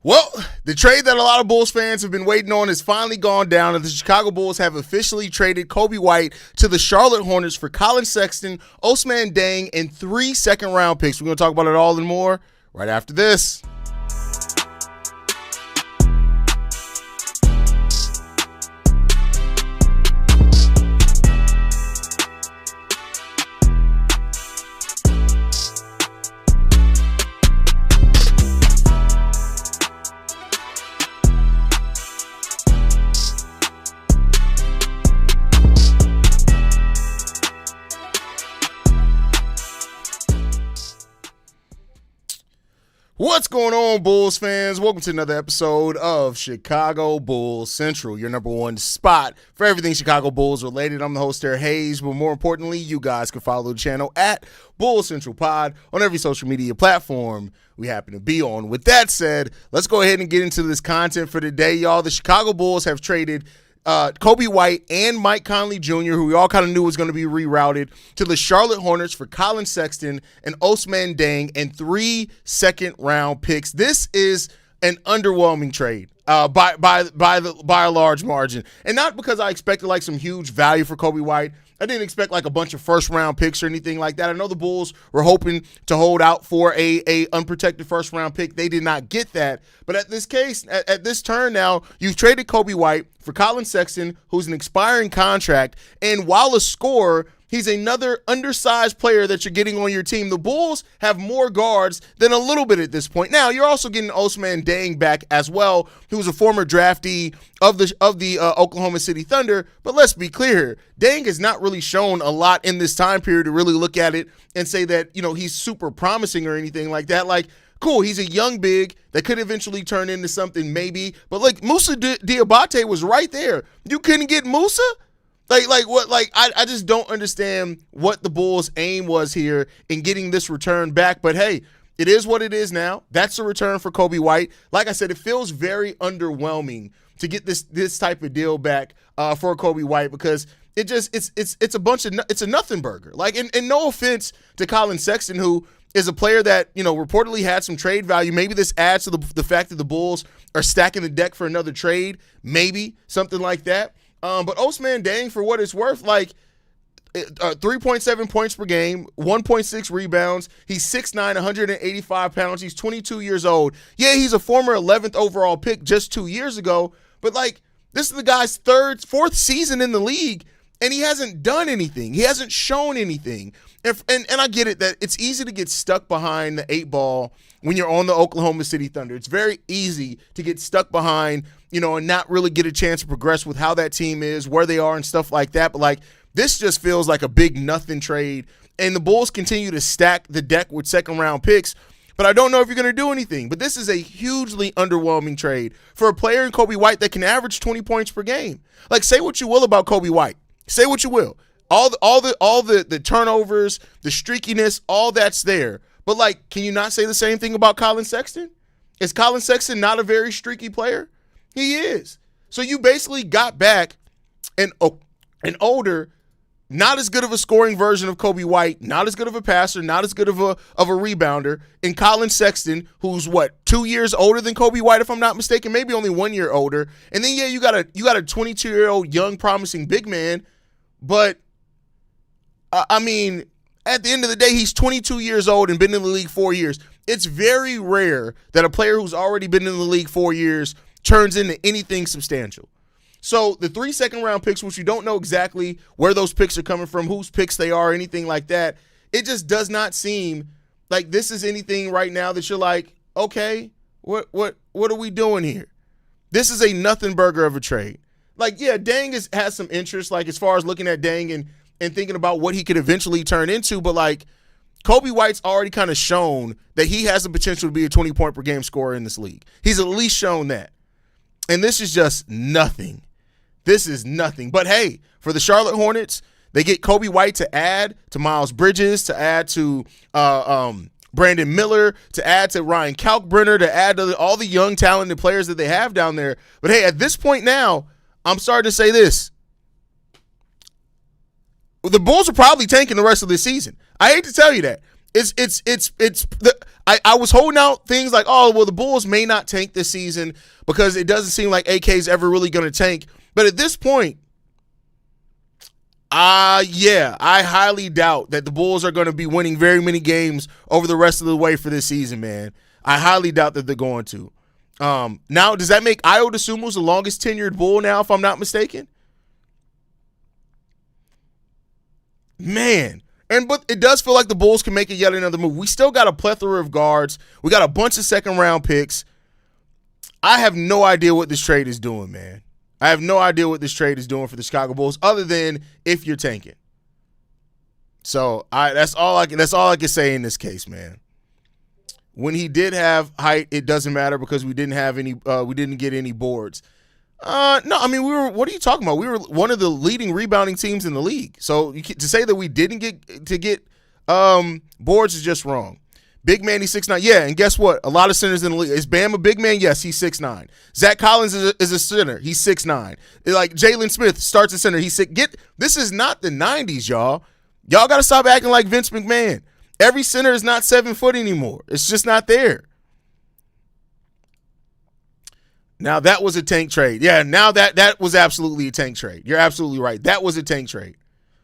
Well, the trade that a lot of Bulls fans have been waiting on has finally gone down, and the Chicago Bulls have officially traded Coby White to the Charlotte Hornets for Collin Sexton, Ousmane Dieng, and 3 second-round picks. We're going to talk about it all and more right after this. What's going on, Bulls fans? Welcome to another episode of Chicago Bulls Central, your number one spot for everything Chicago Bulls related. I'm the host there, Haize, but more importantly, you guys can follow the channel at Bulls Central Pod on every social media platform we happen to be on. With that said, let's go ahead and get into this content for today, y'all. The Chicago Bulls have traded Coby White and Mike Conley Jr., who we all kind of knew was going to be rerouted, to the Charlotte Hornets for Collin Sexton and Ousmane Dieng and 3 second-round picks. This is an underwhelming trade by a large margin, and not because I expected like some huge value for Coby White. I didn't expect like a bunch of first-round picks or anything like that. I know the Bulls were hoping to hold out for a unprotected first-round pick. They did not get that. But at this turn now, you've traded Coby White for Collin Sexton, who's an expiring contract, and while a scorer, he's another undersized player that you're getting on your team. The Bulls have more guards than a little bit at this point. Now, you're also getting Ousmane Dieng back as well, who was a former draftee of the Oklahoma City Thunder. But let's be clear, Dieng has not really shown a lot in this time period to really look at it and say that, he's super promising or anything like that. Like, cool, he's a young big that could eventually turn into something maybe. But, like, Moussa Diabate was right there. You couldn't get Moussa? I just don't understand what the Bulls' aim was here in getting this return back. But, hey, it is what it is now. That's the return for Coby White. Like I said, it feels very underwhelming to get this type of deal back for Coby White because it's a nothing burger. Like, and no offense to Collin Sexton, who is a player that, reportedly had some trade value. Maybe this adds to the fact that the Bulls are stacking the deck for another trade. Maybe something like that. But Ousmane Dieng, for what it's worth, 3.7 points per game, 1.6 rebounds. He's 6'9", 185 pounds. He's 22 years old. Yeah, he's a former 11th overall pick just 2 years ago. But, this is the guy's fourth season in the league, and he hasn't done anything. He hasn't shown anything. And I get it that it's easy to get stuck behind the 8 ball when you're on the Oklahoma City Thunder. It's very easy to get stuck behind, and not really get a chance to progress with how that team is, where they are, and stuff like that. But, this just feels like a big nothing trade. And the Bulls continue to stack the deck with second-round picks. But I don't know if you're going to do anything. But this is a hugely underwhelming trade for a player in Coby White that can average 20 points per game. Say what you will about Coby White. Say what you will. All the turnovers, the streakiness, all that's there. But, can you not say the same thing about Collin Sexton? Is Collin Sexton not a very streaky player? He is. So you basically got back an older, not as good of a scoring version of Coby White, not as good of a passer, not as good of a rebounder, in Collin Sexton, who's 2 years older than Coby White, if I'm not mistaken, maybe only 1 year older. And then you got a 22-year-old young promising big man, but at the end of the day, he's 22 years old and been in the league 4 years. It's very rare that a player who's already been in the league 4 years turns into anything substantial. So the 3 second-round picks, which you don't know exactly where those picks are coming from, whose picks they are, anything like that, it just does not seem like this is anything right now that you're like, okay, what are we doing here? This is a nothing burger of a trade. Dieng has some interest, as far as looking at Dieng and thinking about what he could eventually turn into, but Coby White's already kind of shown that he has the potential to be a 20-point per game scorer in this league. He's at least shown that. And this is just nothing. This is nothing. But, hey, for the Charlotte Hornets, they get Coby White to add to Miles Bridges, to add to Brandon Miller, to add to Ryan Kalkbrenner, to add to all the young, talented players that they have down there. But, hey, at this point now, I'm starting to say this. The Bulls are probably tanking the rest of this season. I hate to tell you that. I was holding out things like, oh, well, the Bulls may not tank this season because it doesn't seem like AK is ever really going to tank. But at this point, yeah, I highly doubt that the Bulls are going to be winning very many games over the rest of the way for this season, man. I highly doubt that they're going to. Now, does that make Ayo Dosunmu the longest tenured Bull now, if I'm not mistaken? Man. But it does feel like the Bulls can make it yet another move. We still got a plethora of guards. We got a bunch of second-round picks. I have no idea what this trade is doing, man. I have no idea what this trade is doing for the Chicago Bulls, other than if you're tanking. So that's all I can say in this case, man. When he did have height, it doesn't matter because we didn't have any. We didn't get any boards. No, I mean we were. What are you talking about? We were one of the leading rebounding teams in the league. So to say that we didn't get boards is just wrong. Big man, he's 6'9". Yeah, and guess what? A lot of centers in the league. Is Bam a big man? Yes, he's 6'9". Zach Collins is a center. He's 6'9". Like Jalen Smith starts at center. He's 6. This is not the 90s, y'all. Y'all got to stop acting like Vince McMahon. Every center is not 7 foot anymore. It's just not there. Now that was a tank trade. Yeah, now that was absolutely a tank trade. You're absolutely right. That was a tank trade.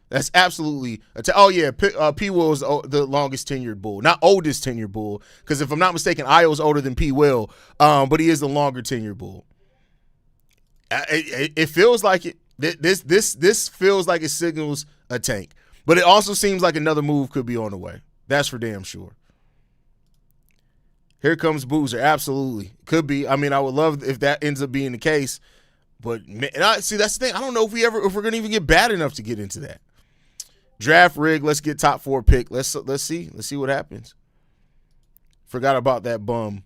That's absolutely oh yeah, P. Will is the longest tenured Bull, not oldest tenured Bull, because if I'm not mistaken, Ayo is older than P. Will, but he is the longer tenured Bull. It feels like it. This feels like it signals a tank, but it also seems like another move could be on the way. That's for damn sure. Here comes Boozer. Absolutely, could be. I mean, I would love if that ends up being the case, but man, see, that's the thing. I don't know if we're gonna even get bad enough to get into that. Draft rig, let's get top 4 pick. Let's see what happens. Forgot about that bum.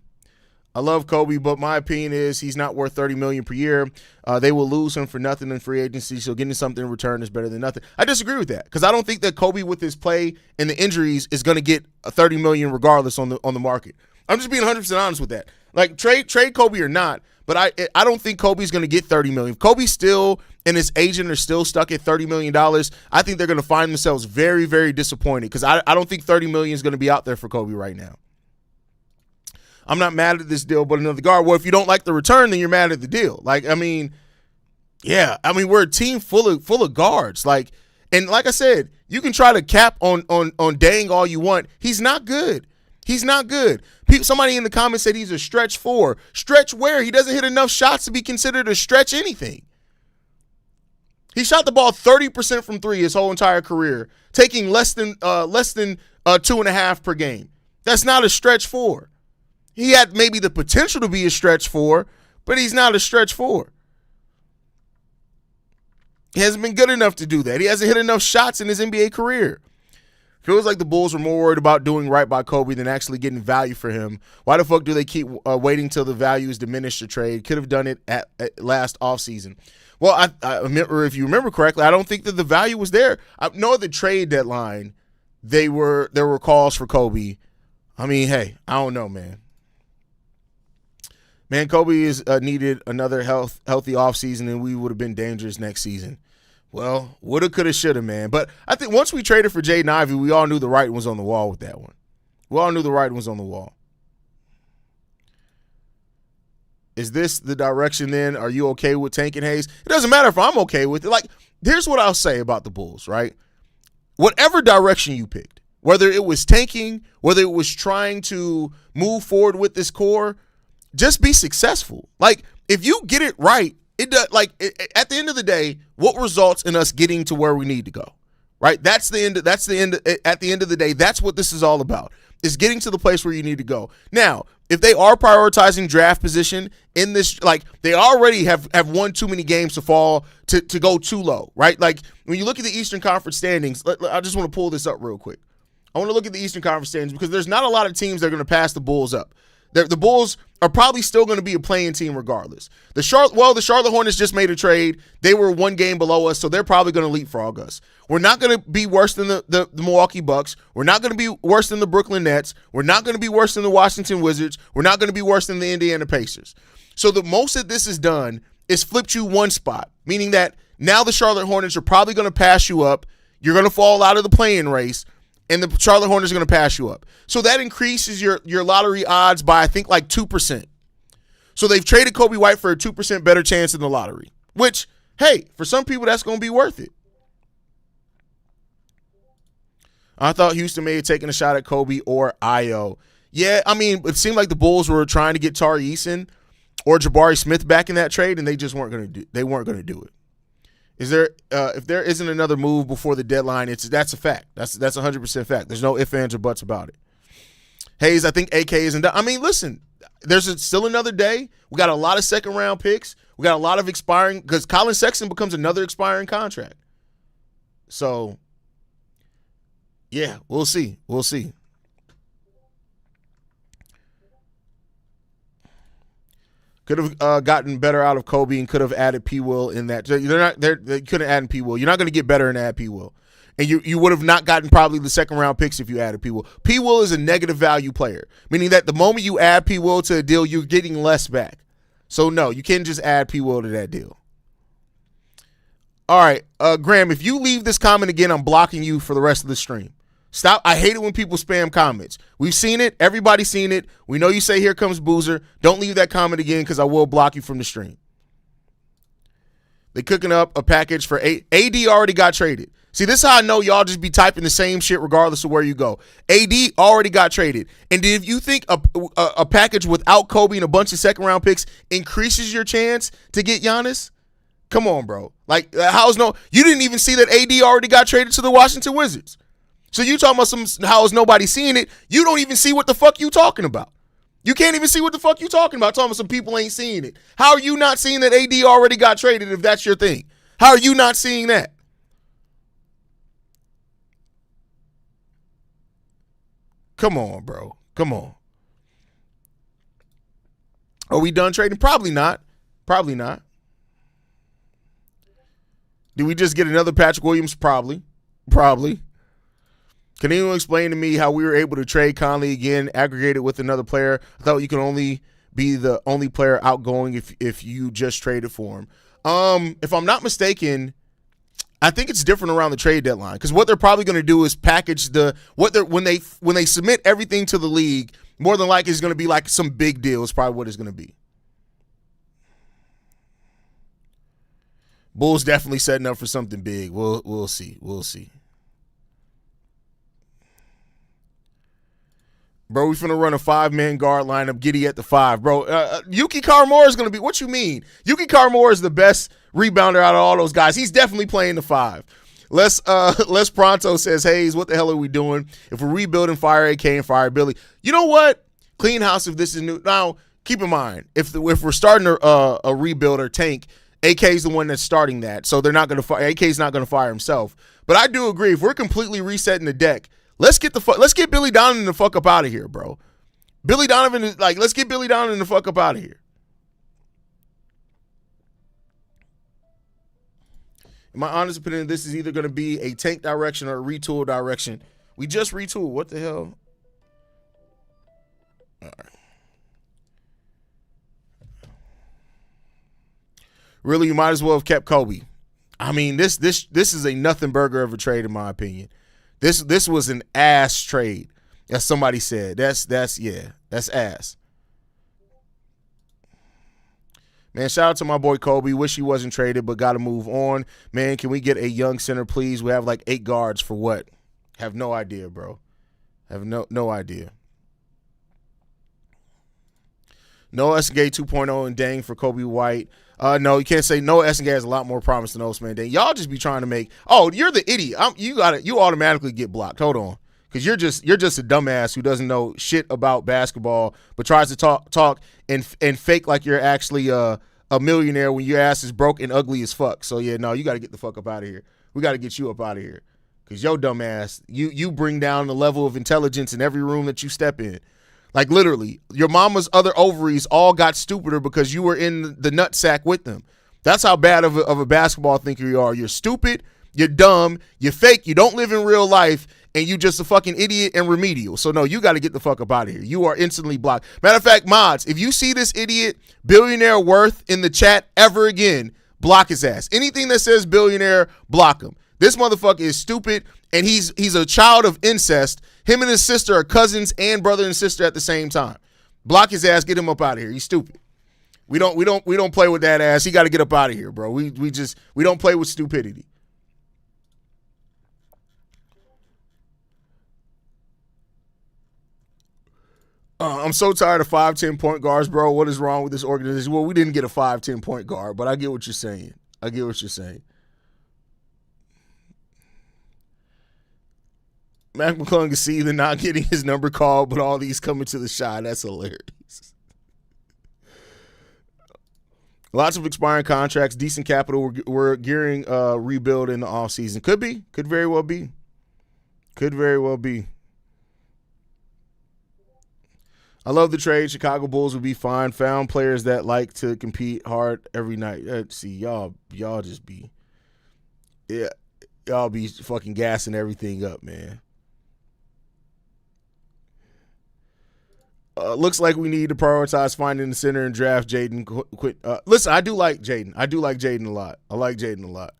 I love Coby, but my opinion is he's not worth $30 million per year. They will lose him for nothing in free agency, so getting something in return is better than nothing. I disagree with that because I don't think that Coby, with his play and the injuries, is going to get a $30 million regardless on the market. I'm just being 100% honest with that. Like trade Coby or not, but I don't think Kobe's going to get $30 million. If Coby still and his agent are still stuck at $30 million, I think they're going to find themselves very, very disappointed because I don't think $30 million is going to be out there for Coby right now. I'm not mad at this deal, but another guard. Well, if you don't like the return, then you're mad at the deal. Like, I mean, yeah, I mean, we're a team full of guards. Like, and like I said, you can try to cap on Dieng all you want. He's not good. He's not good. Somebody in the comments said he's a stretch 4. Stretch where? He doesn't hit enough shots to be considered a stretch anything. He shot the ball 30% from 3 his whole entire career, taking less than 2.5 per game. That's not a stretch 4. He had maybe the potential to be a stretch 4, but he's not a stretch 4. He hasn't been good enough to do that. He hasn't hit enough shots in his NBA career. Feels like the Bulls were more worried about doing right by Coby than actually getting value for him. Why the fuck do they keep waiting till the value is diminished to trade? Could have done it at last offseason. Well, I remember, if you remember correctly, I don't think that the value was there. I know at the trade deadline, there were calls for Coby. I mean, hey, I don't know, man. Man, Coby is needed another healthy offseason, and we would have been dangerous next season. Well, woulda, coulda, shoulda, man. But I think once we traded for Jaden Ivey, we all knew the writing was on the wall with that one. We all knew the writing was on the wall. Is this the direction then? Are you okay with tanking Haize? It doesn't matter if I'm okay with it. Like, here's what I'll say about the Bulls, right? Whatever direction you picked, whether it was tanking, whether it was trying to move forward with this core, just be successful. Like, if you get it right, it does. Like, at the end of the day, what results in us getting to where we need to go, right? At the end of the day, that's what this is all about, is getting to the place where you need to go. Now, if they are prioritizing draft position in this, like, they already have won too many games to fall to go too low, right? Like, when you look at the Eastern Conference standings, I just want to pull this up real quick. I want to look at the Eastern Conference standings because there's not a lot of teams that are going to pass the Bulls up. The Bulls are probably still going to be a playing team regardless. The Charlotte Hornets just made a trade. They were 1 game below us, so they're probably going to leapfrog us. We're not going to be worse than the Milwaukee Bucks. We're not going to be worse than the Brooklyn Nets. We're not going to be worse than the Washington Wizards. We're not going to be worse than the Indiana Pacers. So the most that this has done is flipped you one spot, meaning that now the Charlotte Hornets are probably going to pass you up. You're going to fall out of the play-in race. and the Charlotte Hornets are going to pass you up. So that increases your lottery odds by, I think, like 2%. So they've traded Coby White for a 2% better chance in the lottery, which, hey, for some people, that's going to be worth it. I thought Houston may have taken a shot at Coby or Io. Yeah, I mean, it seemed like the Bulls were trying to get Tari Eason or Jabari Smith back in that trade, and they just weren't going to do. They weren't going to do it. Is there? If there isn't another move before the deadline, that's a fact. That's 100% fact. There's no ifs, ands, or buts about it. Haize, I think AK isn't done. I mean, listen, there's still another day. We got a lot of second-round picks. We got a lot of expiring, because Collin Sexton becomes another expiring contract. So, yeah, we'll see. We'll see. Could have gotten better out of Coby and could have added P. Will in that. They couldn't add P. Will. You're not going to get better and add P. Will. And you would have not gotten probably the second-round picks if you added P. Will. P. Will is a negative value player, meaning that the moment you add P. Will to a deal, you're getting less back. So, no, you can't just add P. Will to that deal. All right, Graham, if you leave this comment again, I'm blocking you for the rest of the stream. Stop. I hate it when people spam comments. We've seen it. Everybody's seen it. We know you say, here comes Boozer. Don't leave that comment again, because I will block you from the stream. They cooking up a package for AD already got traded. See, this is how I know y'all just be typing the same shit regardless of where you go. AD already got traded. And if you think a package without Coby and a bunch of second-round picks increases your chance to get Giannis, come on, bro. Like, you didn't even see that AD already got traded to the Washington Wizards. So you talking about how is nobody seeing it? You don't even see what the fuck you talking about. You can't even see what the fuck you talking about. Talking about some people ain't seeing it. How are you not seeing that AD already got traded if that's your thing? How are you not seeing that? Come on, bro. Come on. Are we done trading? Probably not. Probably not. Did we just get another Patrick Williams? Probably. Probably. Can anyone explain to me how we were able to trade Conley again, aggregated with another player? I thought you could only be the only player outgoing if you just traded for him. If I'm not mistaken, I think it's different around the trade deadline, because what they're probably going to do is package when they submit everything to the league, more than likely it's going to be like some big deal is probably what it's going to be. Bulls definitely setting up for something big. We'll see. We'll see. Bro, we finna run a 5-man guard lineup. Giddey at the 5. Bro, Yuki Karamora is going to be – what you mean? Yuki Karamora is the best rebounder out of all those guys. He's definitely playing the 5. Les Pronto says, Haize, what the hell are we doing? If we're rebuilding, fire AK and fire Billy. You know what? Clean house if this is new. Now, keep in mind, if we're starting a rebuild or tank, AK's the one that's starting that. So they're not going to fire – AK's not going to fire himself. But I do agree, if we're completely resetting the deck – let's get Billy Donovan the fuck up out of here, bro. Billy Donovan is like, let's get Billy Donovan the fuck up out of here. In my honest opinion, this is either going to be a tank direction or a retool direction. We just retool. What the hell? All right. Really, you might as well have kept Coby. I mean, this is a nothing burger of a trade, in my opinion. This was an ass trade, as somebody said. That's ass. Man, shout out to my boy Coby. Wish he wasn't traded, but got to move on. Man, can we get a young center, please? We have like 8 guards for what? Have no idea, bro. Have no idea. Noah Essengay 2.0 and Dieng for Coby White. No, you can't say Noah Essengay has a lot more promise than Ousmane Dieng. Y'all just be trying to make. Oh, you're the idiot. You automatically get blocked. Hold on, because you're just a dumbass who doesn't know shit about basketball, but tries to talk and fake like you're actually a millionaire when your ass is broke and ugly as fuck. So yeah, no, you got to get the fuck up out of here. We got to get you up out of here, because your dumb ass, you bring down the level of intelligence in every room that you step in. Like, literally, your mama's other ovaries all got stupider because you were in the nutsack with them. That's how bad of a basketball thinker you are. You're stupid, you're dumb, you're fake, you don't live in real life, and you just a fucking idiot and remedial. So, no, you got to get the fuck up out of here. You are instantly blocked. Matter of fact, mods, if you see this idiot, Billionaire Worth, in the chat ever again, block his ass. Anything that says billionaire, block him. This motherfucker is stupid, and he's a child of incest. Him and his sister are cousins and brother and sister at the same time. Block his ass, get him up out of here. He's stupid. We don't play with that ass. He got to get up out of here, bro. We don't play with stupidity. I'm so tired of 5'10" point guards, bro. What is wrong with this organization? Well, we didn't get a 5'10" point guard, but I get what you're saying. Mac McClung can see the not getting his number called, but all these coming to the shot. That's hilarious. Lots of expiring contracts, decent capital. We're gearing rebuild in the offseason. Could be. Could very well be. I love the trade. Chicago Bulls would be fine. Found players that like to compete hard every night. See, y'all just be, yeah, y'all be fucking gassing everything up, man. Looks like we need to prioritize finding the center and draft Jaden. Listen, I do like Jaden. I like Jaden a lot.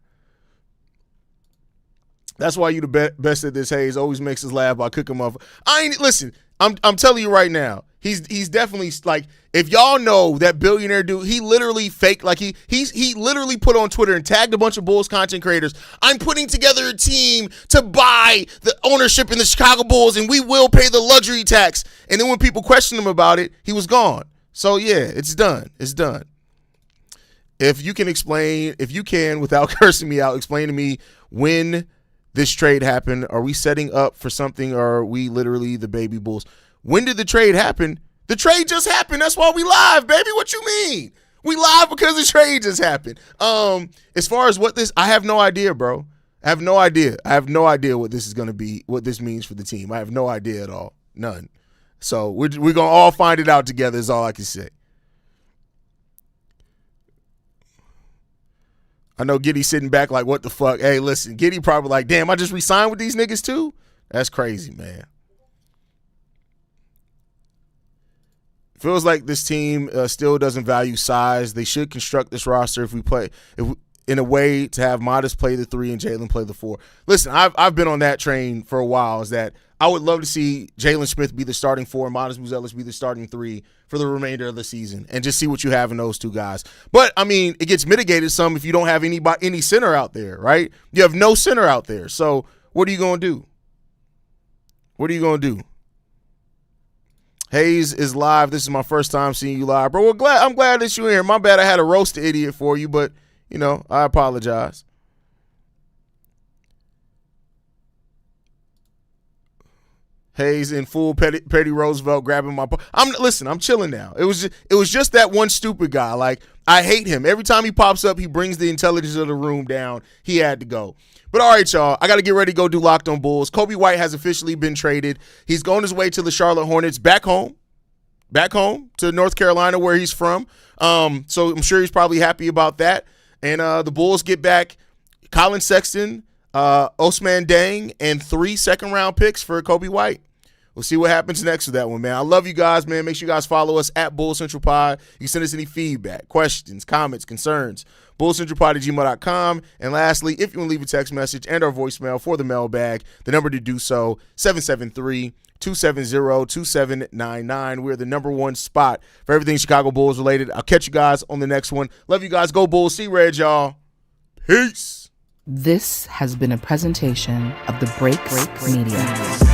That's why you the best at this, Haize. Always makes us laugh by cooking him up. Listen, I'm telling you right now, he's definitely, like, if y'all know that billionaire dude, he literally faked, like he literally put on Twitter and tagged a bunch of Bulls content creators. I'm putting together a team to buy the ownership in the Chicago Bulls, and we will pay the luxury tax. And then when people questioned him about it, he was gone. So yeah, it's done. If you can, without cursing me out, explain to me when this trade happened. Are we setting up for something, or are we literally the baby Bulls? When did the trade happen? The trade just happened. That's why we live, baby. What you mean? We live because the trade just happened. As far as what this, I have no idea, bro. I have no idea what this is going to be, what this means for the team. I have no idea at all. None. So we're going to all find it out together is all I can say. I know Giddey sitting back like, what the fuck? Hey, listen, Giddey probably like, damn, I just re-signed with these niggas too? That's crazy, man. Feels like this team still doesn't value size. They should construct this roster in a way to have Modest play the 3 and Jalen play the 4. Listen, I've been on that train for a while, is that I would love to see Jalen Smith be the starting 4 and Modest Buzelis be the starting 3 for the remainder of the season, and just see what you have in those two guys. But, I mean, it gets mitigated some if you don't have any center out there, right? You have no center out there. So what are you going to do? Haize is live. This is my first time seeing you live, bro. Well, I'm glad that you're here. My bad, I had to roast the idiot for you, but, you know, I apologize. Haize in full Petty Roosevelt grabbing my. I'm chilling now. It was just that one stupid guy. Like, I hate him. Every time he pops up, he brings the intelligence of the room down. He had to go. But all right, y'all, I got to get ready to go do Locked on Bulls. Coby White has officially been traded. He's going his way to the Charlotte Hornets, back home to North Carolina, where he's from. So I'm sure he's probably happy about that. And the Bulls get back Collin Sexton, Ousmane Dieng, and 3 second-round picks for Coby White. We'll see what happens next with that one, man. I love you guys, man. Make sure you guys follow us at Bull Central Pod. You can send us any feedback, questions, comments, concerns. BullCentralPod@gmail.com. And lastly, if you want to leave a text message and our voicemail for the mailbag, the number to do so, 773-270-2799. We're the #1 spot for everything Chicago Bulls related. I'll catch you guys on the next one. Love you guys. Go Bulls. See red, y'all. Peace. This has been a presentation of the Break Media.